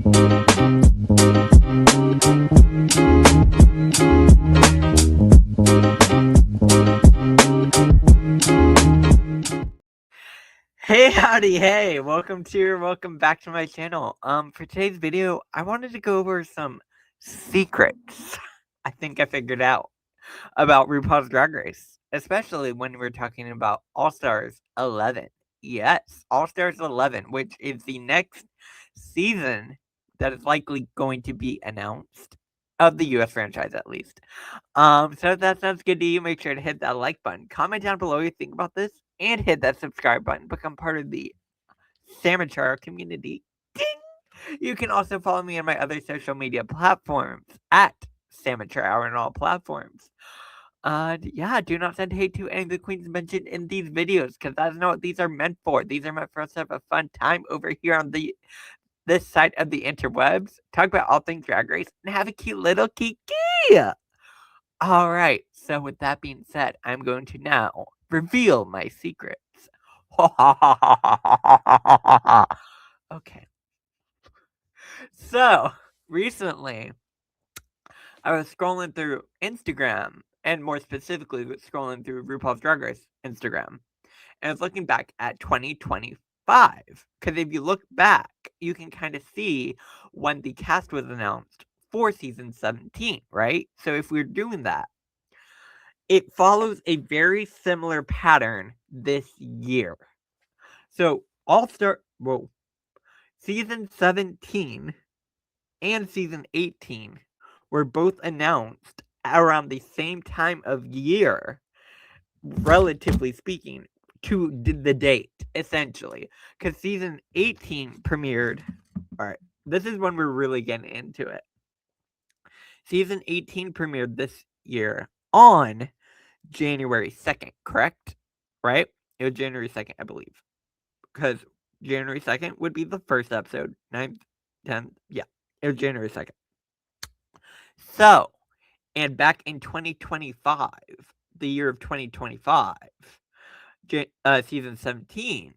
Hey, howdy, hey, welcome back to my channel. For today's video, I wanted to go over some secrets I think I figured out about RuPaul's Drag Race, especially when we're talking about All-Stars 11. Yes, All-Stars 11, which is the next season that is likely going to be announced, of the US franchise at least. So if that sounds good to you, make sure to hit that like button, comment down below what you think about this, and hit that subscribe button, become part of the Samature Hour community. Ding! You can also follow me on my other social media platforms at Samature Hour on all platforms. Yeah, do not send hate to any of the queens mentioned in these videos, because that's not what these are meant for. These are meant for us to have a fun time over here on this side of the interwebs, talk about all things Drag Race, and have a cute little kiki. Alright, so with that being said, I'm going to now reveal my secrets. Okay. So, recently, I was scrolling through Instagram, and more specifically, scrolling through RuPaul's Drag Race Instagram, and I was looking back at 2025. Because if you look back, you can kind of see when the cast was announced for season 17, right? So if we're doing that, it follows a very similar pattern this year. So season 17 and season 18 were both announced around the same time of year, relatively speaking, to the date, essentially. Because season 18 premiered. Alright, this is when we're really getting into it. Season 18 premiered this year on January 2nd, correct? Right? It was January 2nd, I believe. Because January 2nd would be the first episode. 9th, 10th, yeah. It was January 2nd. So, and back in 2025, the year of 2025, season 17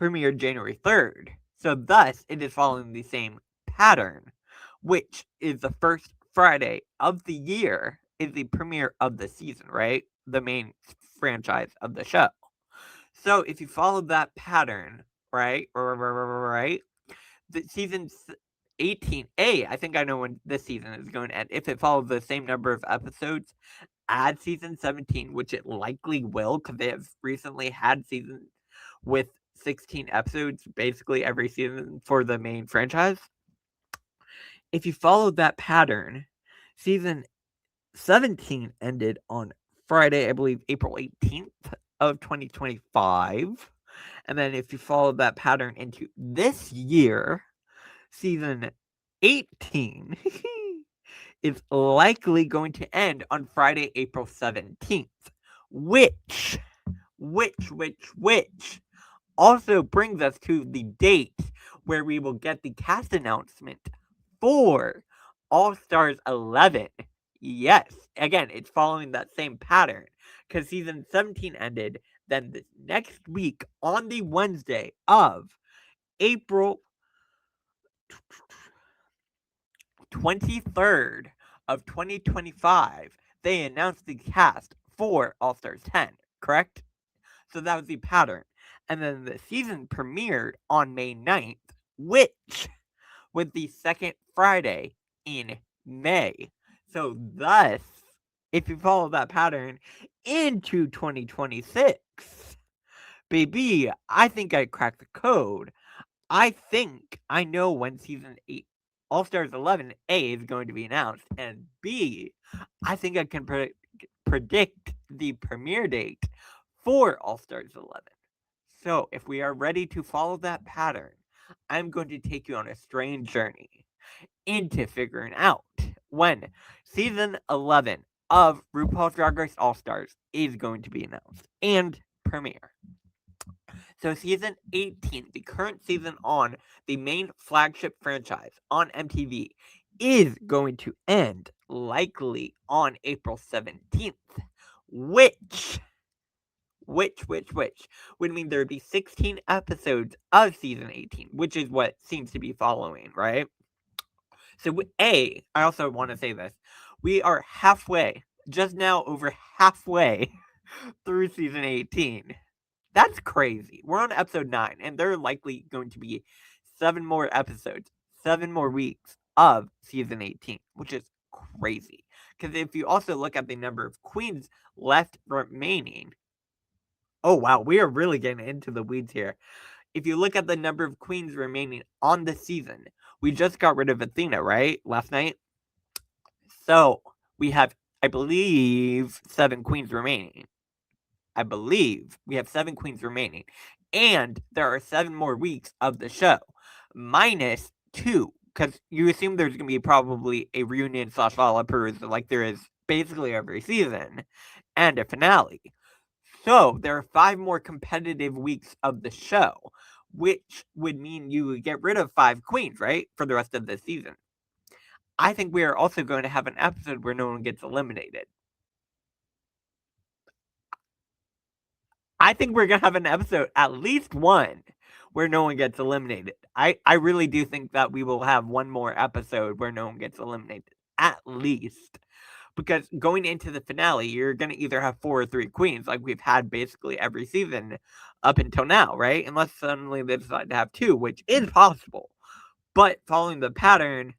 premiered January 3rd. So thus, it is following the same pattern, which is the first Friday of the year is the premiere of the season, right? The main franchise of the show. So if you follow that pattern, right, the season 18A, I think I know when this season is going to end. If it follows the same number of episodes as season 17, which it likely will, because they have recently had seasons with 16 episodes basically every season for the main franchise. If you follow that pattern, season 17 ended on Friday, I believe April 18th of 2025. And then if you follow that pattern into this year, season 18 is likely going to end on Friday, April 17th, which also brings us to the date where we will get the cast announcement for All-Stars 11. Yes, again, it's following that same pattern, because season 17 ended, then the next week on the Wednesday of April 23rd of 2025, they announced the cast for All-Stars 10, correct? So that was the pattern. And then the season premiered on May 9th, which was the second Friday in May. So thus, if you follow that pattern into 2026, baby, I think I cracked the code. I think I know when season 8 All-Stars 11A is going to be announced, and B, I think I can predict the premiere date for All-Stars 11. So, if we are ready to follow that pattern, I'm going to take you on a strange journey into figuring out when season 11 of RuPaul's Drag Race All-Stars is going to be announced and premiere. So season 18, the current season on the main flagship franchise on MTV, is going to end likely on April 17th, which would mean there would be 16 episodes of season 18, which is what seems to be following, right? So, I also want to say this. We are halfway, just now over halfway through season 18. That's crazy. We're on episode 9, and there are likely going to be 7 more episodes, 7 more weeks of season 18, which is crazy. Because if you also look at the number of queens left remaining, oh wow, we are really getting into the weeds here. If you look at the number of queens remaining on the season, we just got rid of Athena, right? Last night? So we have, I believe, 7 queens remaining. I believe we have 7 queens remaining. And there are 7 more weeks of the show. Minus 2. Because you assume there's going to be probably a reunion / Lollapalooza like there is basically every season. And a finale. So there are 5 more competitive weeks of the show. Which would mean you would get rid of 5 queens, right? For the rest of the season. I think we are also going to have an episode where no one gets eliminated. I think we're going to have an episode, at least one, where no one gets eliminated. I really do think that we will have one more episode where no one gets eliminated. At least. Because going into the finale, you're going to either have 4 or 3 queens, like we've had basically every season up until now, right? Unless suddenly they decide to have 2, which is possible. But following the pattern,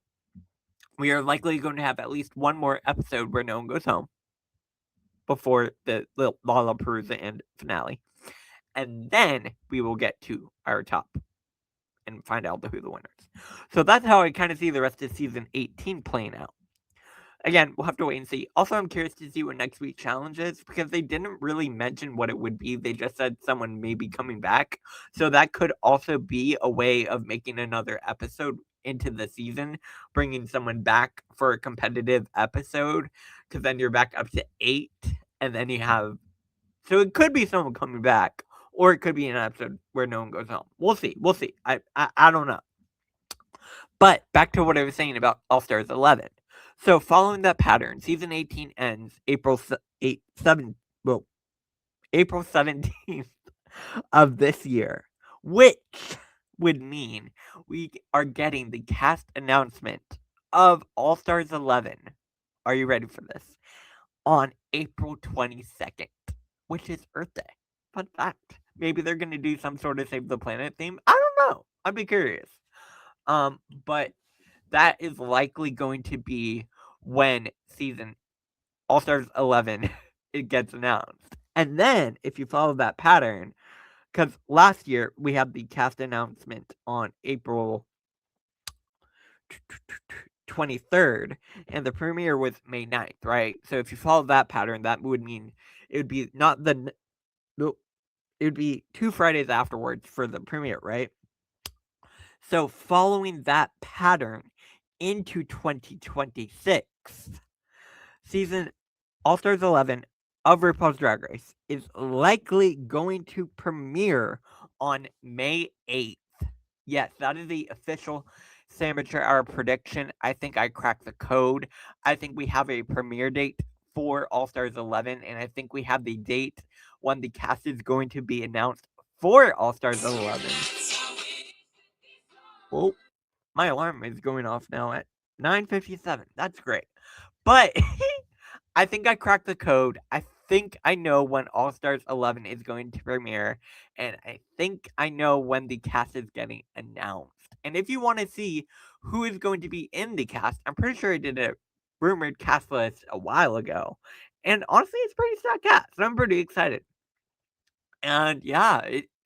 we are likely going to have at least one more episode where no one goes home before the Lollapalooza and finale. And then we will get to our top and find out who the winners. So that's how I kind of see the rest of season 18 playing out. Again, we'll have to wait and see. Also, I'm curious to see what next week's challenge is because they didn't really mention what it would be. They just said someone may be coming back. So that could also be a way of making another episode into the season, bringing someone back for a competitive episode, because then you're back up to 8, and then you have... So it could be someone coming back, or it could be an episode where no one goes home. We'll see. We'll see. I don't know. But back to what I was saying about All-Stars 11. So following that pattern, season 18 ends April 17th of this year, which would mean we are getting the cast announcement of All-Stars 11. Are you ready for this? On April 22nd, which is Earth Day. Fun fact. Maybe they're going to do some sort of Save the Planet theme. I don't know. I'd be curious. But that is likely going to be when season All-Stars 11 it gets announced. And then, if you follow that pattern, because last year we had the cast announcement on April 23rd, and the premiere was May 9th, right? So if you follow that pattern, that would mean it would be not the... No, it would be 2 Fridays afterwards for the premiere, right? So following that pattern into 2026, season All-Stars 11 of RuPaul's Drag Race is likely going to premiere on May 8th. Yes, that is the official Samature Hour prediction. I think I cracked the code. I think we have a premiere date for All-Stars 11, and I think we have the date when the cast is going to be announced for All-Stars 11. Oh, my alarm is going off now at 9:57. That's great. But I think I cracked the code. I think I know when All-Stars 11 is going to premiere, and I think I know when the cast is getting announced. And if you want to see who is going to be in the cast, I'm pretty sure I did a rumored cast list a while ago. And honestly, it's pretty stacked cast, so I'm pretty excited. And yeah,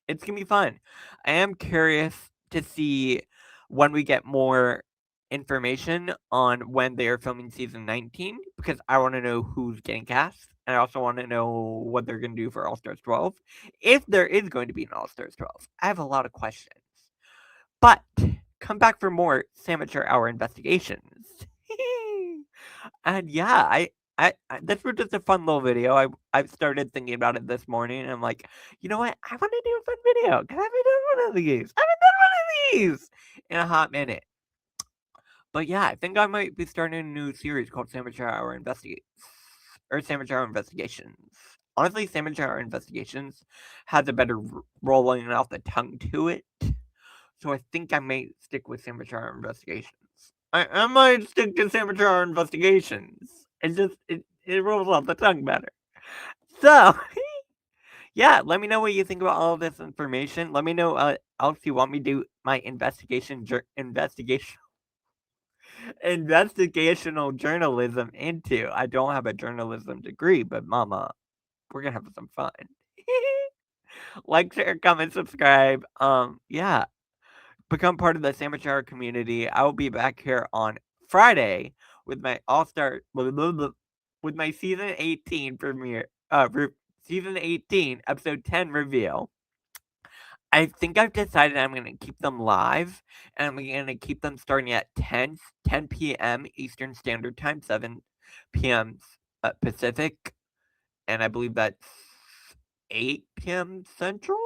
it's going to be fun. I am curious to see when we get more information on when they are filming season 19, because I want to know who's getting cast. And I also want to know what they're going to do for All-Stars 12. If there is going to be an All-Stars 12. I have a lot of questions. But come back for more Samature Hour Investigations. And yeah, this was just a fun little video. I started thinking about it this morning, and I'm like, you know what? I want to do a fun video because I haven't done one of these. I haven't done one of these in a hot minute. But yeah, I think I might be starting a new series called Samature Hour Investigates or Samature Hour Investigations. Honestly, Samature Hour Investigations has a better rolling off the tongue to it. So I think I may stick with Samature Hour Investigations. I might stick to Samature Hour Investigations. It rolls off the tongue better. So, yeah, let me know what you think about all of this information. Let me know else you want me to do my investigational journalism into. I don't have a journalism degree, but mama, we're gonna have some fun. Like, share, comment, subscribe. Yeah, become part of the Sandwich Hour community. I will be back here on Friday with my all-star with my season 18 premiere season 18 episode 10 reveal. I think I've decided I'm going to keep them live, and I'm going to keep them starting at 10 p.m. Eastern Standard Time, 7 p.m. Pacific, and I believe that's 8 p.m. Central?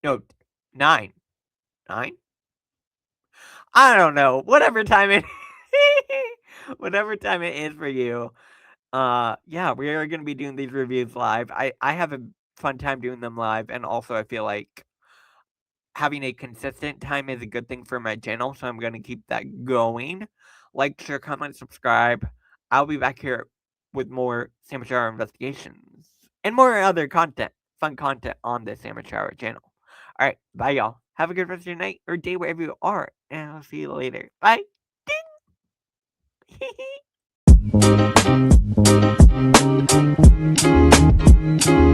No, 9. 9? I don't know. Whatever time it whatever time it is for you. Yeah, we are going to be doing these reviews live. I have a fun time doing them live, and also I feel like having a consistent time is a good thing for my channel, so I'm going to keep that going. Like, share, comment, subscribe. I'll be back here with more Samature Hour Investigations and more other content, fun content on the Samature Hour channel. All right, bye, y'all. Have a good rest of your night or day wherever you are, and I'll see you later. Bye. Ding.